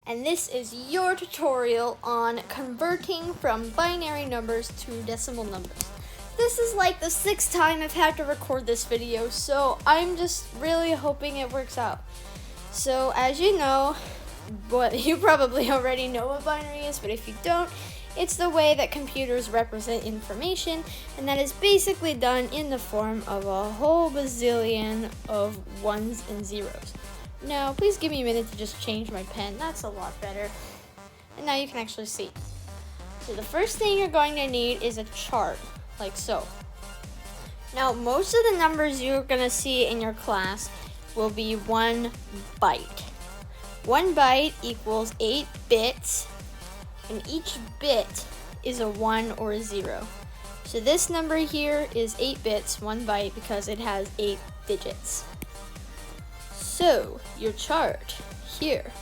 and this is your tutorial on converting from binary numbers to decimal numbers. This is like the 6th time I've had to record this video, so I'm just really hoping it works out. So as you know, you probably already know what binary is, but if you don't, it's the way that computers represent information, and that is basically done in the form of a whole bazillion of ones and zeros. Now, please give me a minute to just change my pen. That's a lot better. And now you can actually see. So the first thing you're going to need is a chart, like so. Now, most of the numbers you're going to see in your class will be 1 byte. 1 byte equals 8 bits, and each bit is a 1 or a 0. So this number here is 8 bits, 1 byte, because it has 8 digits. So your chart here,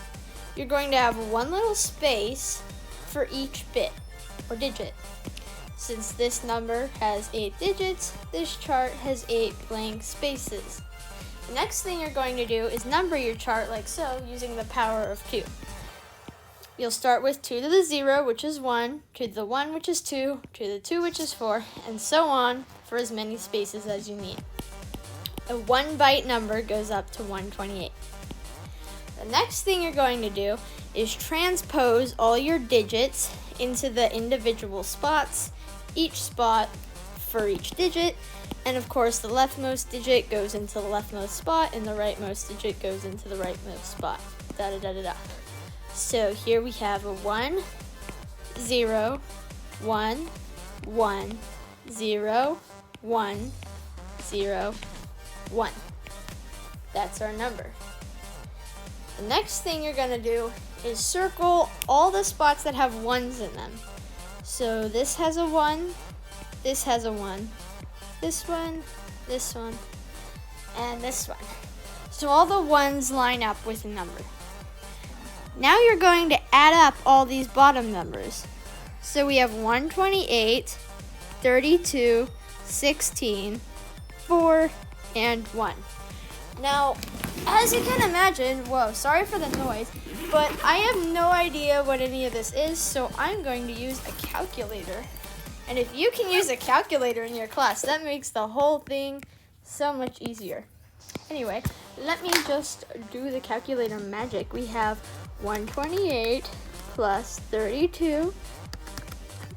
you're going to have one little space for each bit or digit. Since this number has 8 digits, this chart has 8 blank spaces. The next thing you're going to do is number your chart like so, using the power of 2. You'll start with 2 to the 0, which is 1, 2 to the 1, which is 2, 2 to the 2, which is 4, and so on for as many spaces as you need. A 1 byte number goes up to 128. The next thing you're going to do is transpose all your digits into the individual spots, each spot for each digit, and of course the leftmost digit goes into the leftmost spot and the rightmost digit goes into the rightmost spot. Da da da da da. So here we have a 1, 0, 1, 1, 0, 1, 0, 1. That's our number. The next thing you're going to do is circle all the spots that have 1s in them. So this has a 1, this has a 1, this one, and this one. So all the 1s line up with a number. Now you're going to add up all these bottom numbers. So we have 128, 32, 16, 4, and 1. Now, as you can imagine, whoa, sorry for the noise, but I have no idea what any of this is, so I'm going to use a calculator. And if you can use a calculator in your class, that makes the whole thing so much easier. Anyway, let me just do the calculator magic. We have 128 plus 32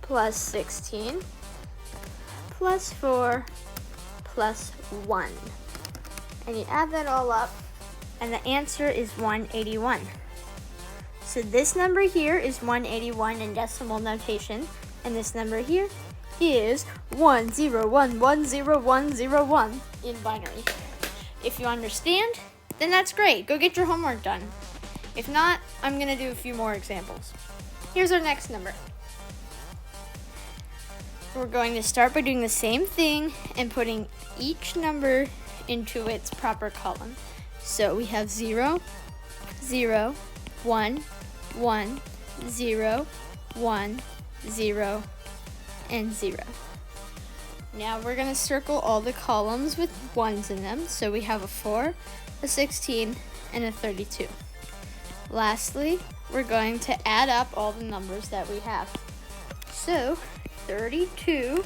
plus 16 plus 4 plus 1. And you add that all up, and the answer is 181. So this number here is 181 in decimal notation, and this number here is 101101101 in binary. If you understand, then that's great. Go get your homework done. If not, I'm going to do a few more examples. Here's our next number. We're going to start by doing the same thing and putting each number into its proper column. So we have 0, 0, 1, 1, 0, 1, 0, and 0. Now we're going to circle all the columns with 1s in them. So we have a 4, a 16, and a 32. Lastly, we're going to add up all the numbers that we have. So 32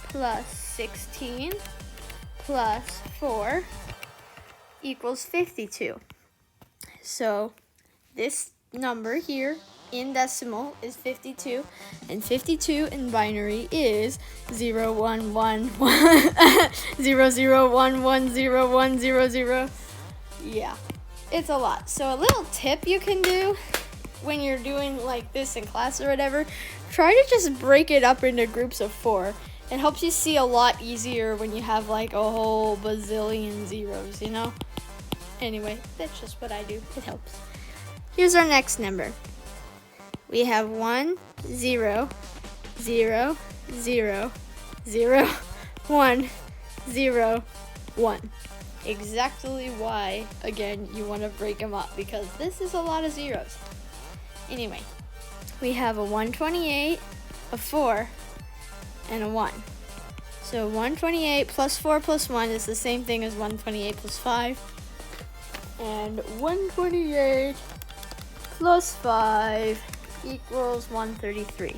plus 16 plus 4 equals 52. So this number here in decimal is 52, and 52 in binary is 01100110100. Yeah, it's a lot. So a little tip you can do when you're doing like this in class or whatever, try to just break it up into groups of 4. It helps you see a lot easier when you have like a whole bazillion zeros, you know? Anyway, that's just what I do. It helps. Here's our next number. We have 1, 0, 0, 0, 0, 1, 0, 1. Exactly why, again, you want to break them up, because this is a lot of zeros. Anyway, we have a 128, a 4, and a 1. So 128 plus 4 plus 1 is the same thing as 128 plus 5. And 128 plus 5 equals 133.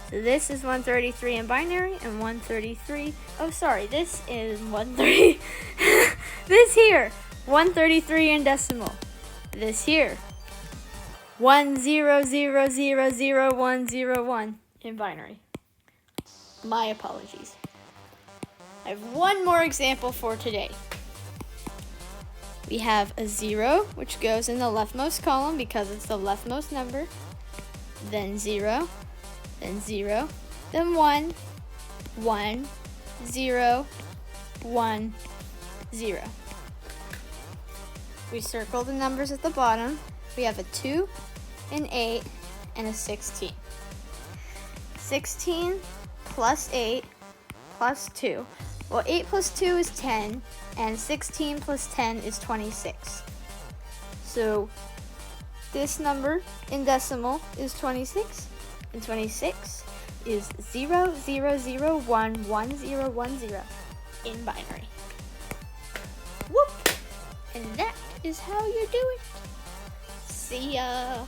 So this is 133 in binary and 133. Oh, sorry, this is 130. This here, 133 in decimal. This here, 100000101 in binary. My apologies. I have one more example for today. We have a 0, which goes in the leftmost column because it's the leftmost number. Then 0, then 0, then 1, 1, 0, 1, 0. We circle the numbers at the bottom. We have a 2, an 8, and a 16. 16 plus 8 plus 2. Well, 8 plus 2 is 10, and 16 plus 10 is 26. So this number in decimal is 26, and 26 is 00011010 in binary. Whoop! And that is how you do it. See ya!